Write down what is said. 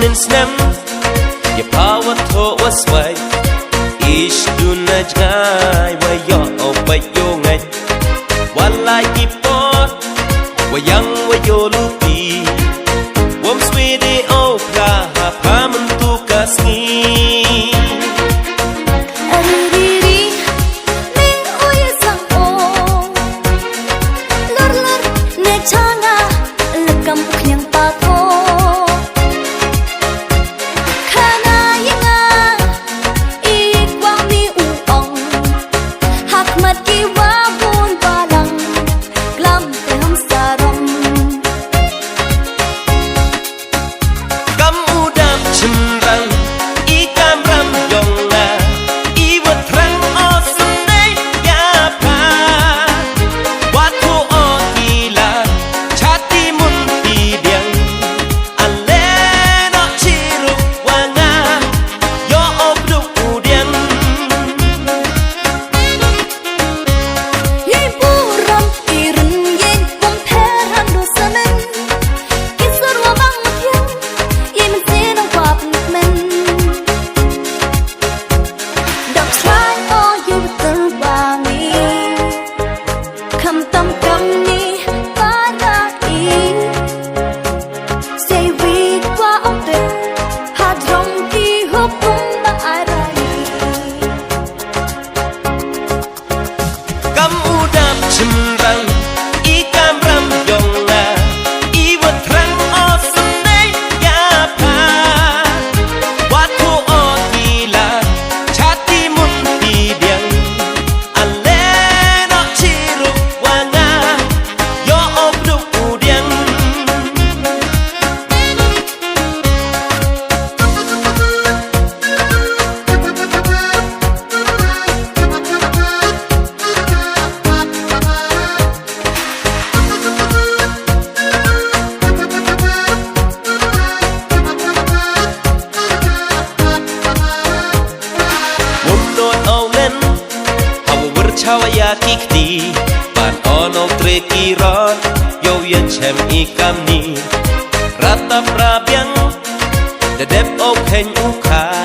in snem ya power to was way ish do na jai wa yo ba yo ngai walai ki pot wa yang wa yo lu pi wom swede o pra ha pa man tu kasni Chawaya kikti pan ono treki ron yo ya chem ikam ni rata prabyang the dep o ken uka